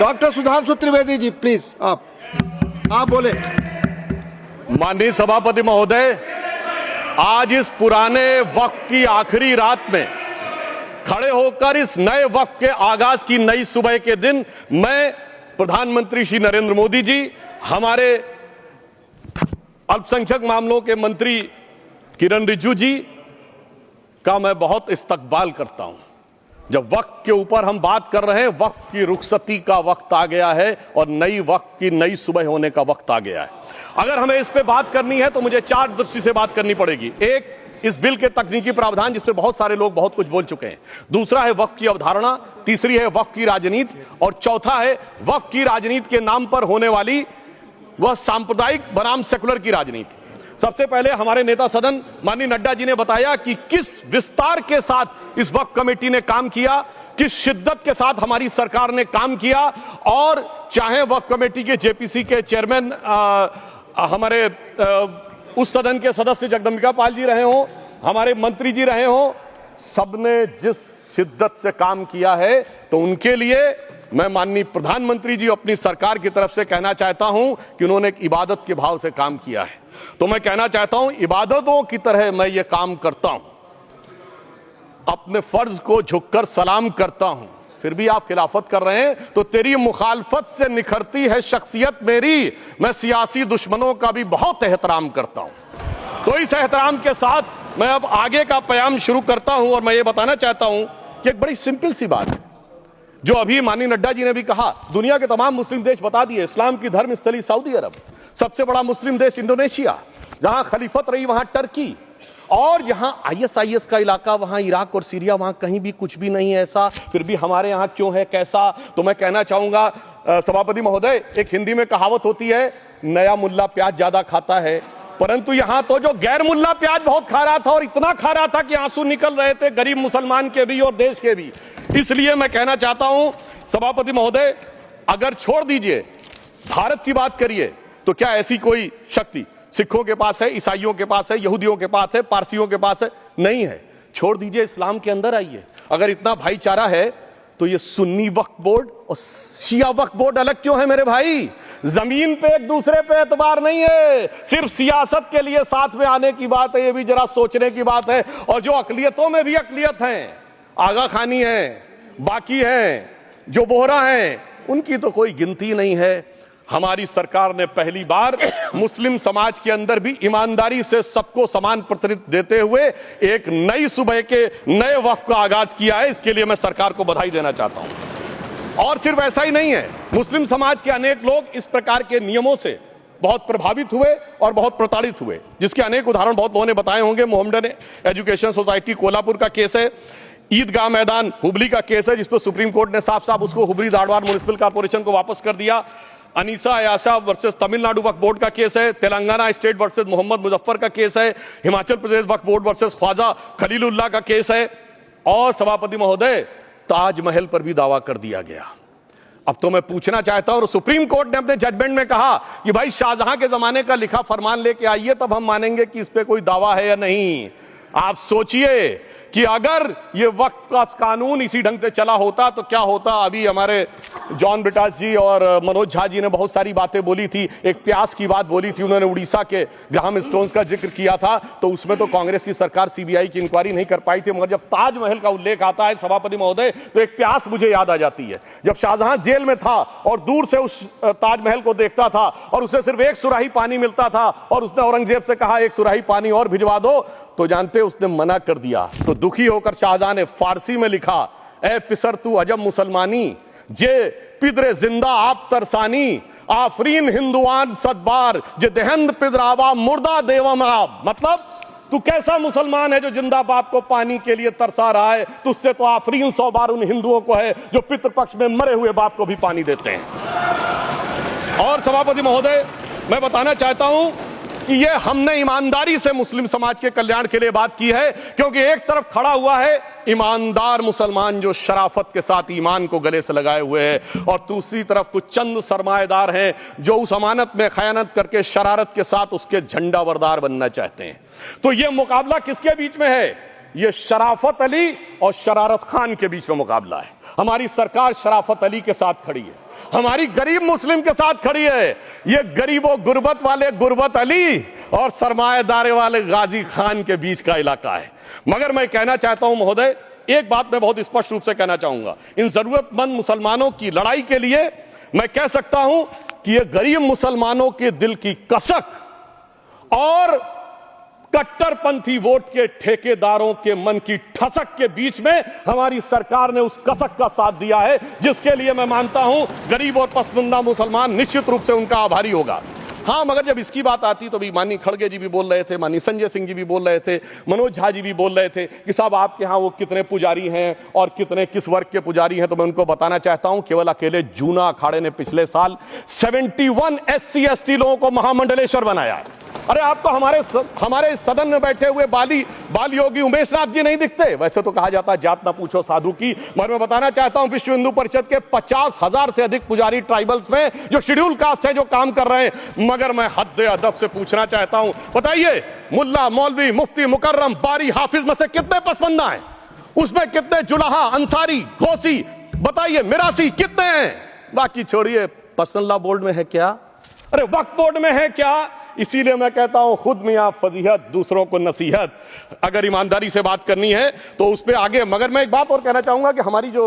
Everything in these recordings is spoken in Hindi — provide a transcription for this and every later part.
डॉक्टर सुधांशु त्रिवेदी जी प्लीज आप बोले। माननीय सभापति महोदय, आज इस पुराने वक्त की आखिरी रात में खड़े होकर इस नए वक्त के आगाज की नई सुबह के दिन मैं प्रधानमंत्री श्री नरेंद्र मोदी जी, हमारे अल्पसंख्यक मामलों के मंत्री किरण रिजिजू जी का मैं बहुत इस्तकबाल करता हूं। जब वक्त के ऊपर हम बात कर रहे हैं, वक्त की रुखसती का वक्त आ गया है और नई वक्त की नई सुबह होने का वक्त आ गया है। अगर हमें इस पे बात करनी है तो मुझे चार दृष्टि से बात करनी पड़ेगी। एक, इस बिल के तकनीकी प्रावधान जिस पे बहुत सारे लोग बहुत कुछ बोल चुके हैं। दूसरा है वक्त की अवधारणा, तीसरी है वक्त की राजनीति और चौथा है वक्त की राजनीति के नाम पर होने वाली वह सांप्रदायिक बनाम सेकुलर की राजनीति। सबसे पहले हमारे नेता सदन माननीय नड्डा जी ने बताया कि किस विस्तार के साथ इस वक्त कमेटी ने काम किया, किस शिद्दत के साथ हमारी सरकार ने काम किया। और चाहे वक्त कमेटी के जेपीसी के चेयरमैन हमारे उस सदन के सदस्य जगदम्बिका पाल जी रहे हों, हमारे मंत्री जी रहे हों, सबने जिस शिद्दत से काम किया है, तो उनके लिए मैं माननीय प्रधानमंत्री जी अपनी सरकार की तरफ से कहना चाहता हूं कि उन्होंने एक इबादत के भाव से काम किया है। तो मैं कहना चाहता हूं, इबादतों की तरह मैं ये काम करता हूं, अपने फर्ज को झुककर सलाम करता हूं। फिर भी आप खिलाफत कर रहे हैं तो तेरी मुखालफत से निखरती है शख्सियत मेरी। मैं सियासी दुश्मनों का भी बहुत एहतराम करता हूं। तो इस एहतराम के साथ मैं अब आगे का बयान शुरू करता हूं और मैं ये बताना चाहता हूं कि एक बड़ी सिंपल सी बात है जो अभी माननीय नड्डा जी ने भी कहा। दुनिया के तमाम मुस्लिम देश बता दिए, इस्लाम की धर्म स्थली सऊदी अरब, सबसे बड़ा मुस्लिम देश इंडोनेशिया, जहां खलीफत रही वहां टर्की, और जहां आईएसआईएस का इलाका वहां इराक और सीरिया, वहां कहीं भी कुछ भी नहीं है ऐसा। फिर भी हमारे यहां क्यों है, कैसा? तो मैं कहना चाहूंगा सभापति महोदय, एक हिंदी में कहावत होती है, नया मुल्ला प्याज ज्यादा खाता है, परंतु यहां तो जो गैर मुल्ला प्याज बहुत खा रहा था और इतना खा रहा था कि आंसू निकल रहे थे गरीब मुसलमान के भी और देश के भी। इसलिए मैं कहना चाहता हूं सभापति महोदय, अगर छोड़ दीजिए भारत की बात करिए, तो क्या ऐसी कोई शक्ति सिखों के पास है, ईसाइयों के पास है, यहूदियों के पास है, पारसियों के पास है? नहीं है। छोड़ दीजिए, इस्लाम के अंदर आइए। अगर इतना भाईचारा है तो ये सुन्नी वक्फ बोर्ड और शिया वक्फ बोर्ड अलग क्यों है मेरे भाई? जमीन पे एक दूसरे पे एतबार नहीं है, सिर्फ सियासत के लिए साथ में आने की बात है। ये भी जरा सोचने की बात है। और जो अकलियतों में भी अकलियत है, आगा खानी है, बाकी है, जो बोहरा है, उनकी तो कोई गिनती नहीं है। हमारी सरकार ने पहली बार मुस्लिम समाज के अंदर भी ईमानदारी से सबको समान प्रतिनिधित्व देते हुए एक नई सुबह के नए वक्त का आगाज किया है। इसके लिए मैं सरकार को बधाई देना चाहता हूं। और सिर्फ ऐसा ही नहीं है, मुस्लिम समाज के अनेक लोग इस प्रकार के नियमों से बहुत प्रभावित हुए और बहुत प्रताड़ित हुए, जिसके अनेक उदाहरण बहुत लोगों ने बताए होंगे। मोहम्मडन एजुकेशन सोसाइटी कोल्हापुर का केस है, ईदगाह मैदान हुबली का केस है, जिस पर सुप्रीम कोर्ट ने साफ साफ उसको हुबली धारवाड़ म्युनिसिपल कॉर्पोरेशन को वापस कर दिया। अनीसा अयासा वर्सेस तमिलनाडु वक्फ बोर्ड का केस है, तेलंगाना स्टेट वर्सेस मोहम्मद मुजफ्फर का केस है, हिमाचल प्रदेश वक्फ बोर्ड वर्सेस ख्वाजा खलीलुल्लाह का केस है, और सभापति महोदय ताजमहल पर भी दावा कर दिया गया। अब तो मैं पूछना चाहता हूं, और सुप्रीम कोर्ट ने अपने जजमेंट में कहा कि भाई शाहजहां के जमाने का लिखा फरमान लेके आइए, तब हम मानेंगे कि इस पे कोई दावा है या नहीं। आप सोचिए कि अगर ये वक्त का कानून इसी ढंग से चला होता तो क्या होता। अभी हमारे जॉन ब्रिटास जी और मनोज झा जी ने बहुत सारी बातें बोली थी। एक प्यास की बात बोली थी, उन्होंने उड़ीसा के ग्राहम स्टोन्स का जिक्र किया था, तो उसमें तो कांग्रेस की सरकार सीबीआई की इंक्वायरी नहीं कर पाई थी। मगर जब ताजमहल का उल्लेख आता है सभापति महोदय, तो एक प्यास मुझे याद आ जाती है। जब शाहजहां जेल में था और दूर से उस ताजमहल को देखता था और उसे सिर्फ एक सुराही पानी मिलता था और उसने औरंगजेब से कहा एक सुराही पानी और भिजवा दो, तो जानते उसने मना कर दिया। तो दुखी होकर शाहजहां ने फारसी में लिखा, ए पिसर तू अजब मुसलमानी, जे पिदरे जिंदा आप तरसानी, आफरीन हिंदुआन सदबार, जे देहंद पिदरावा मुर्दा देवम आप। मतलब तू कैसा मुसलमान है जो जिंदा बाप को पानी के लिए तरसा रहा है? तुझसे तो आफरीन 100 बार उन हिंदुओं को है जो पितृपक्ष में मरे हुए बाप को भी पानी देते हैं। और सभापति महोदय, मैं बताना चाहता हूं कि ये हमने ईमानदारी से मुस्लिम समाज के कल्याण के लिए बात की है, क्योंकि एक तरफ खड़ा हुआ है ईमानदार मुसलमान जो शराफत के साथ ईमान को गले से लगाए हुए हैं, और दूसरी तरफ कुछ चंद सरमाएदार हैं जो उस अमानत में खयानत करके शरारत के साथ उसके झंडा बरदार बनना चाहते हैं। तो ये मुकाबला किसके बीच में है? ये शराफत अली और शरारत खान के बीच में मुकाबला है। हमारी सरकार शराफत अली के साथ खड़ी है, हमारी गरीब मुस्लिम के साथ खड़ी है। ये गरीबों गुर्बत वाले गुर्बत अली और सरमाएदारे वाले गाजी खान के बीच का इलाका है। मगर मैं कहना चाहता हूं महोदय, एक बात मैं बहुत स्पष्ट रूप से कहना चाहूंगा, इन जरूरतमंद मुसलमानों की लड़ाई के लिए मैं कह सकता हूं कि ये गरीब मुसलमानों के दिल की कसक और कट्टरपंथी वोट के ठेकेदारों के मन की ठसक के बीच में हमारी सरकार ने उस कसक का साथ दिया है, जिसके लिए मैं मानता हूं गरीब और पसमानदा मुसलमान निश्चित रूप से उनका आभारी होगा। हाँ, मगर जब इसकी बात आती तो भी माननीय खड़गे जी भी बोल रहे थे, माननीय संजय सिंह जी भी बोल रहे थे, मनोज झा जी भी बोल रहे थे कि साहब आपके यहाँ वो कितने पुजारी हैं और कितने किस वर्ग के पुजारी हैं। तो मैं उनको बताना चाहता हूं, केवल अकेले जूना अखाड़े ने पिछले साल 71 SC ST लोगों को महामंडलेश्वर बनाया। अरे आपको हमारे सदन में बैठे हुए बाल योगी उमेश नाथ जी नहीं दिखते? वैसे तो कहा जाता है जात ना पूछो साधु की, मगर मैं बताना चाहता हूं विश्व हिंदू परिषद के 50,000 से अधिक पुजारी ट्राइबल्स में जो शेड्यूल कास्ट है जो काम कर रहे हैं। मगर मैं हद अदब से पूछना चाहता हूं, बताइए मुल्ला मौलवी मुफ्ती मुकर्रम बारी हाफिज में से कितने पसमंदा हैं? उसमें कितने जुलाहा अंसारी घोसी बताइए मिरासी कितने हैं? बाकी छोड़िए, पर्सनल लॉ बोर्ड में है क्या? अरे वक्फ बोर्ड में है क्या? इसीलिए मैं कहता हूं खुद मियां फजीहत दूसरों को नसीहत। अगर ईमानदारी से बात करनी है तो उस पर आगे। मगर मैं एक बात और कहना चाहूंगा कि हमारी जो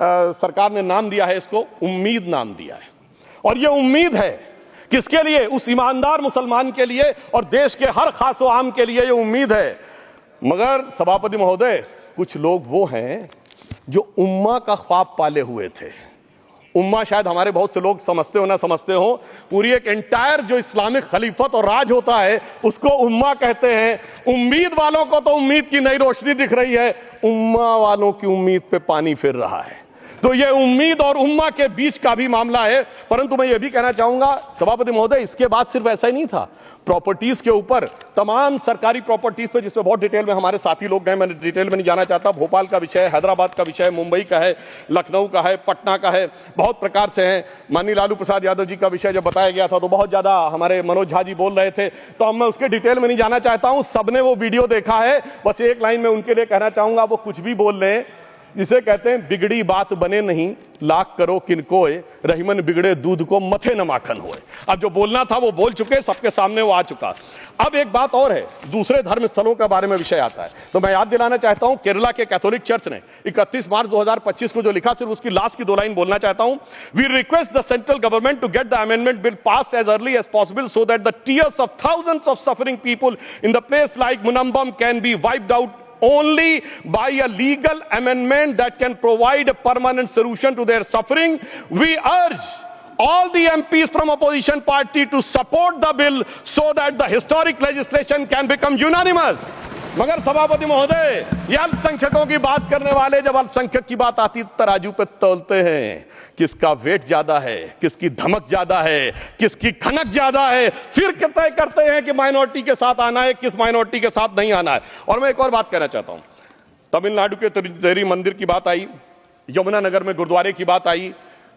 सरकार ने नाम दिया है, इसको उम्मीद नाम दिया है। और ये उम्मीद है किसके लिए? उस ईमानदार मुसलमान के लिए और देश के हर खास व आम के लिए ये उम्मीद है। मगर सभापति महोदय, कुछ लोग वो हैं जो उम्मा का ख्वाब पाले हुए थे। उम्मा शायद हमारे बहुत से लोग समझते हो ना समझते हो, पूरी एक एंटायर जो इस्लामिक खलीफत और राज होता है उसको उम्मा कहते हैं। उम्मीद वालों को तो उम्मीद की नई रोशनी दिख रही है, उम्मा वालों की उम्मीद पे पानी फिर रहा है। तो ये उम्मीद और उम्मा के बीच का भी मामला है। परंतु मैं ये भी कहना चाहूंगा सभापति महोदय, इसके बाद सिर्फ ऐसा ही नहीं था। प्रॉपर्टीज के ऊपर, तमाम सरकारी प्रॉपर्टीज पे, जिसमें बहुत डिटेल में हमारे साथी लोग गए, मैं डिटेल में नहीं जाना चाहता। भोपाल का विषय, हैदराबाद का विषय, मुंबई का है, लखनऊ का है, पटना का है, बहुत प्रकार से है। माननीय लालू प्रसाद यादव जी का विषय जब बताया गया था तो बहुत ज्यादा हमारे मनोज झा जी बोल रहे थे, तो अब मैं उसके डिटेल में नहीं जाना चाहता हूं। सबने वो वीडियो देखा है। बस एक लाइन में उनके लिए कहना चाहूंगा, वो कुछ भी बोल रहे हैं, जिसे कहते हैं बिगड़ी बात बने नहीं, लाख करो किनकोए, रहीमन बिगड़े दूध को मथे न माखन होए। अब जो बोलना था वो बोल चुके, सबके सामने वो आ चुका। अब एक बात और है, दूसरे धर्म स्थलों के बारे में विषय आता है तो मैं याद दिलाना चाहता हूं, केरला के कैथोलिक चर्च ने 31 मार्च 2025 को जो लिखा, सिर्फ उसकी लास्ट की 2 लाइन बोलना चाहता हूं। We request the central government to get the amendment bill passed as early as possible so that the tears of thousands of suffering people in the place like Munambam can be wiped out only by a legal amendment that can provide a permanent solution to their suffering. We urge all the MPs from opposition party to support the bill so that the historic legislation can become unanimous. मगर सभापति महोदय, ये अल्पसंख्यकों की बात करने वाले जब अल्पसंख्यक की बात आती तराजू पे तौलते हैं, किसका वेट ज्यादा है, किसकी धमक ज्यादा है, किसकी खनक ज्यादा है, फिर तय करते हैं कि माइनॉरिटी के साथ आना है, किस माइनॉरिटी के साथ नहीं आना है। और मैं एक और बात कहना चाहता हूं, तमिलनाडु के तिरुचेरी मंदिर की बात आई, यमुनानगर में गुरुद्वारे की बात आई,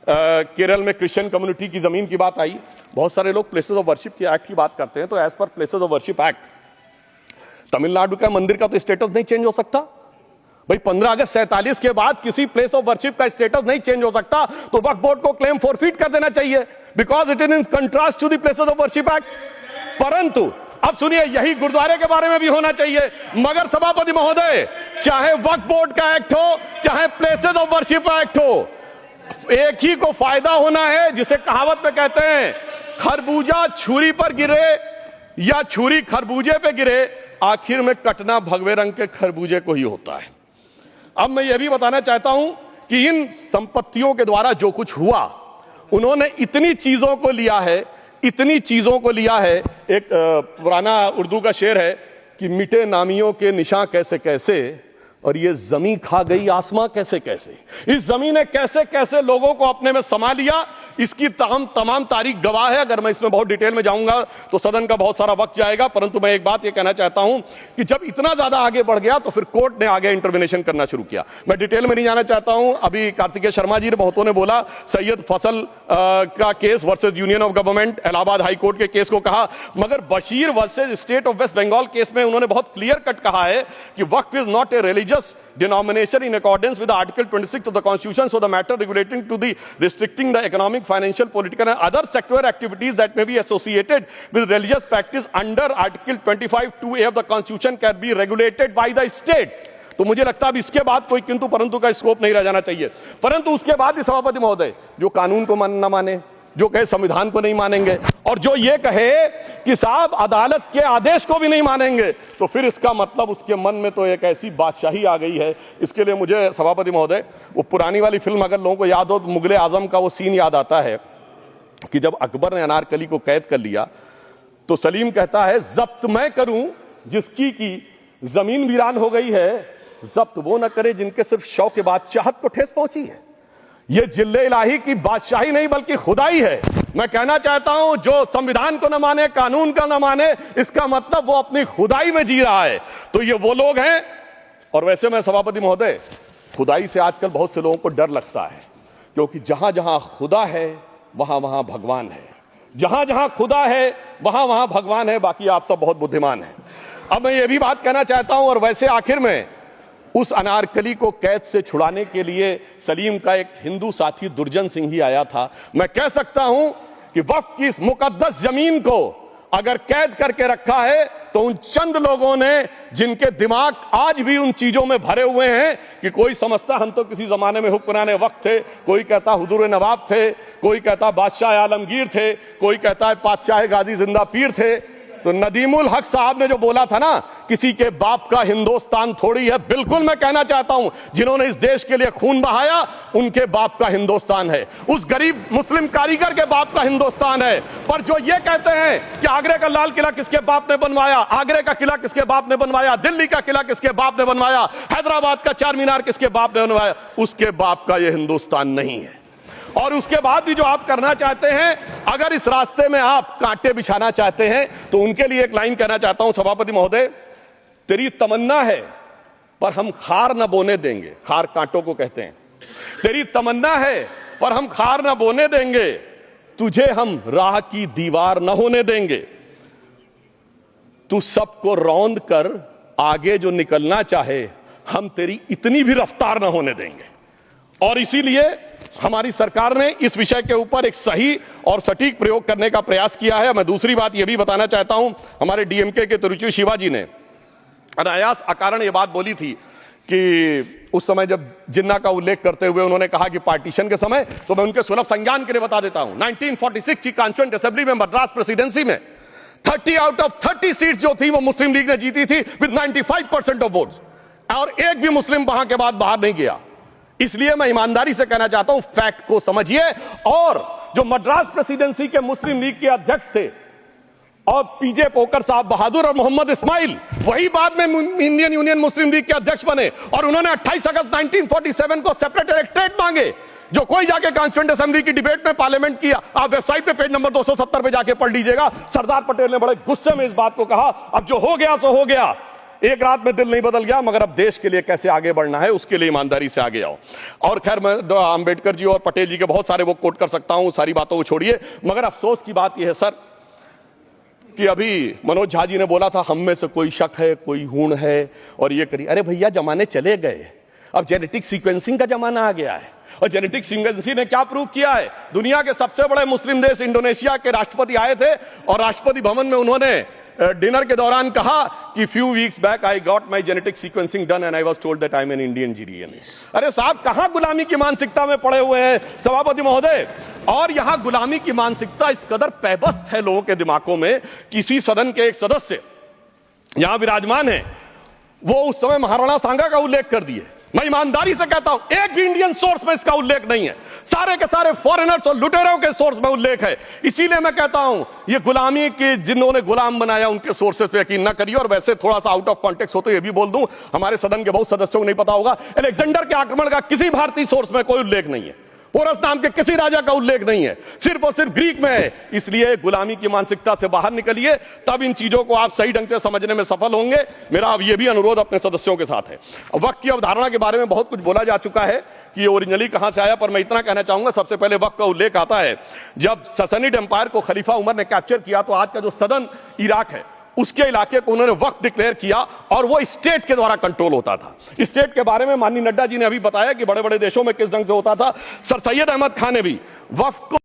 केरल में क्रिश्चियन कम्युनिटी की जमीन की बात आई। बहुत सारे लोग प्लेसेस ऑफ वर्शिप के एक्ट की बात करते हैं, तो as per places of worship act Tamil Nadu का मंदिर का तो स्टेटस नहीं चेंज हो सकता भाई। 15 अगस्त 47 के बाद किसी प्लेस ऑफ वर्शिप का स्टेटस नहीं चेंज हो सकता, तो वक्फ बोर्ड को क्लेम फॉरफिट कर देना चाहिए, because it is in contrast to the places of worship act. परंतु अब सुनिए, यही गुरुद्वारे के बारे में भी होना चाहिए। मगर सभापति महोदय, चाहे वक्फ बोर्ड का एक्ट हो, चाहे प्लेसेस ऑफ वर्शिप एक्ट हो, एक ही को फायदा होना है, जिसे कहावत में कहते हैं खरबूजा छुरी पर गिरे या छुरी खरबूजे पे गिरे, आखिर में कटना भगवे रंग के खरबूजे को ही होता है। अब मैं यह भी बताना चाहता हूं कि इन संपत्तियों के द्वारा जो कुछ हुआ, उन्होंने इतनी चीजों को लिया है, इतनी चीजों को लिया है। एक पुराना उर्दू का शेर है कि मिटे नामियों के निशान कैसे कैसे, और ये जमीन खा गई आसमां कैसे कैसे। इस जमीन ने कैसे कैसे लोगों को अपने में समा लिया, इसकी तमाम तारीख गवाह है। अगर मैं इसमें बहुत डिटेल में जाऊंगा तो सदन का बहुत सारा वक्त जाएगा, परंतु मैं एक बात ये कहना चाहता हूं कि जब इतना ज्यादा आगे बढ़ गया तो फिर कोर्ट ने आगे इंटरवेंशन करना शुरू किया। मैं डिटेल में नहीं जाना चाहता हूं। अभी कार्तिकेय शर्मा जी ने बहुतों ने बोला सैयद फैसल का case versus union of government, Allahabad high court के केस को कहा, मगर Bashir versus State of West Bengal case में उन्होंने बहुत क्लियर कट कहा है कि waqf is not a religious denomination in accordance with the Article 26 of the Constitution, so the matter relating to the restricting the economic, financial, political and other sectoral activities that may be associated with religious practice under Article 25(2)(a) of the Constitution can be regulated by the state. तो मुझे लगता है अब इसके बाद कोई किंतु परंतु का स्कोप नहीं रह जाना चाहिए। परंतु उसके बाद भी सभापति महोदय जो कानून को न माने, जो कहे संविधान को नहीं मानेंगे, और जो ये कहे कि साहब अदालत के आदेश को भी नहीं मानेंगे, तो फिर इसका मतलब उसके मन में तो एक ऐसी बादशाही आ गई है। इसके लिए मुझे सभापति महोदय वो पुरानी वाली फिल्म अगर लोगों को याद हो तो मुगले आजम का वो सीन याद आता है कि जब अकबर ने अनारकली को कैद कर लिया तो सलीम कहता है जब्त मैं करूं जिसकी की जमीन वीरान हो गई है, जब्त वो न करे जिनके सिर्फ शौक के बाद चाहत को ठेस पहुंची है। ये जिल्ले इलाही की बादशाही नहीं बल्कि खुदाई है। मैं कहना चाहता हूं जो संविधान को न माने, कानून का न माने, इसका मतलब वो अपनी खुदाई में जी रहा है। तो ये वो लोग हैं। और वैसे मैं सभापति महोदय खुदाई से आजकल बहुत से लोगों को डर लगता है, क्योंकि जहां जहां खुदा है वहां वहां भगवान है, जहां जहां खुदा है वहां वहां भगवान है। बाकी आप सब बहुत बुद्धिमान हैं। अब मैं ये भी बात कहना चाहता हूं, और वैसे आखिर में उस अनारकली को कैद से छुड़ाने के लिए सलीम का एक हिंदू साथी दुर्जन सिंह ही आया था। मैं कह सकता हूं कि वक्फ की इस मुकद्दस जमीन को अगर कैद करके रखा है तो उन चंद लोगों ने जिनके दिमाग आज भी उन चीजों में भरे हुए हैं कि कोई समझता हम तो किसी जमाने में हुक्मरान वक्त थे, कोई कहता हुजूर नवाब थे, कोई कहता बादशाह आलमगीर थे, कोई कहता है बादशाह गाजी जिंदा पीर थे। तो नदीमुल हक साहब ने जो बोला था ना, किसी के बाप का हिंदुस्तान थोड़ी है, बिल्कुल मैं कहना चाहता हूं जिन्होंने इस देश के लिए खून बहाया उनके बाप का हिंदुस्तान है, उस गरीब मुस्लिम कारीगर के बाप का हिंदुस्तान है। पर जो ये कहते हैं कि आगरे का लाल किला किसके बाप ने बनवाया, आगरे का किला किसके बाप ने बनवाया, दिल्ली का किला किसके बाप ने बनवाया, हैदराबाद का चार मीनार किसके बाप ने बनवाया, उसके बाप का यह हिंदुस्तान नहीं है। और उसके बाद भी जो आप करना चाहते हैं, अगर इस रास्ते में आप कांटे बिछाना चाहते हैं, तो उनके लिए एक लाइन कहना चाहता हूं सभापति महोदय, तेरी तमन्ना है पर हम खार न बोने देंगे, खार कांटों को कहते हैं, तेरी तमन्ना है पर हम खार न बोने देंगे, तुझे हम राह की दीवार न होने देंगे, तू सबको रौंद कर आगे जो निकलना चाहे हम तेरी इतनी भी रफ्तार न होने देंगे। और इसीलिए हमारी सरकार ने इस विषय के ऊपर एक सही और सटीक प्रयोग करने का प्रयास किया है। मैं दूसरी बात यह भी बताना चाहता हूं, हमारे डीएमके के तिरुचि शिवाजी ने अनायास अकारण यह बात बोली थी कि उस समय जब जिन्ना का उल्लेख करते हुए उन्होंने कहा कि पार्टीशन के समय, तो मैं उनके सुलभ संज्ञान के लिए बता देता हूं, 1946 की कॉन्स्टिट्यूएंट असेंबली में मद्रास प्रेसिडेंसी में 30 आउट ऑफ 30 सीट्स जो थी वो मुस्लिम लीग ने जीती थी विद 95% ऑफ वोट्स, और एक भी मुस्लिम वहां के बाद बाहर नहीं गया। इसलिए मैं ईमानदारी से कहना चाहता हूं, फैक्ट को समझिए। और जो मद्रास प्रेसिडेंसी के मुस्लिम लीग के अध्यक्ष थे और पीजे पोकर साहब बहादुर और मोहम्मद इस्माइल, वही बाद में इंडियन यूनियन मुस्लिम लीग के अध्यक्ष बने, और उन्होंने 28 अगस्त 1947 को सेपरेट इलेक्टोरेट मांगे, जो कोई जाके कॉन्स्टिट्यूएंट असेंबली की डिबेट में पार्लियामेंट किया। आप वेबसाइट पे पेज नंबर 270 पे जाके पढ़ लीजिएगा। सरदार पटेल ने बड़े गुस्से में इस बात को कहा, अब जो हो गया सो हो गया, एक रात में दिल नहीं बदल गया, मगर अब देश के लिए कैसे आगे बढ़ना है उसके लिए ईमानदारी से आगे आओ। और खैर मैं अंबेडकर जी और पटेल जी के बहुत सारे वो कोट कर सकता हूं, सारी बातों को छोड़िए, मगर अफसोस की बात यह है सर कि अभी मनोज झा जी ने बोला था हम में से कोई शक है, कोई हूण है और ये करिए। अरे भैया जमाने चले गए, अब जेनेटिक सीक्वेंसिंग का जमाना आ गया है। और जेनेटिक सीक्वेंसिंग ने क्या प्रूव किया है, दुनिया के सबसे बड़े मुस्लिम देश इंडोनेशिया के राष्ट्रपति आए थे और राष्ट्रपति भवन में उन्होंने डिनर के दौरान कहा कि few weeks back I got my genetic sequencing done and I was told that I am an Indian GDNA. अरे साहब कहां गुलामी की मानसिकता में पड़े हुए हैं सभापति महोदय। और यहां गुलामी की मानसिकता इस कदर पैबस्त है लोगों के दिमागों में, किसी सदन के एक सदस्य यहां विराजमान है, वो उस समय महाराणा सांगा का उल्लेख कर दिए मैं ईमानदारी से कहता हूं, एक भी इंडियन सोर्स में इसका उल्लेख नहीं है। सारे के सारे फॉरेनर्स और लुटेरों के सोर्स में उल्लेख है। इसीलिए मैं कहता हूं, ये गुलामी के जिन्होंने गुलाम बनाया उनके सोर्सेस पे यकीन ना करिए। और वैसे थोड़ा सा आउट ऑफ कॉन्टेक्स्ट हो तो ये भी बोल दूं, हमारे सदन के बहुत सदस्यों को नहीं पता होगा, अलेक्जेंडर के आक्रमण का किसी भारतीय सोर्स में कोई उल्लेख नहीं है। पोरस नाम के किसी राजा का उल्लेख नहीं है, सिर्फ और सिर्फ ग्रीक में है। इसलिए गुलामी की मानसिकता से बाहर निकलिए, तब इन चीजों को आप सही ढंग से समझने में सफल होंगे। मेरा अब यह भी अनुरोध अपने सदस्यों के साथ है। वक्त की अवधारणा के बारे में बहुत कुछ बोला जा चुका है कि ये ओरिजिनली कहां से आया, पर मैं इतना कहना चाहूंगा, सबसे पहले वक्त का उल्लेख आता है जब ससनिड एम्पायर को खलीफा उमर ने कैप्चर किया, तो आज का जो सदन इराक है उसके इलाके को उन्होंने वक्फ डिक्लेयर किया और वो स्टेट के द्वारा कंट्रोल होता था। स्टेट के बारे में माननीय नड्डा जी ने अभी बताया कि बड़े बड़े देशों में किस ढंग से होता था। सर सैयद अहमद खान ने भी वक्फ को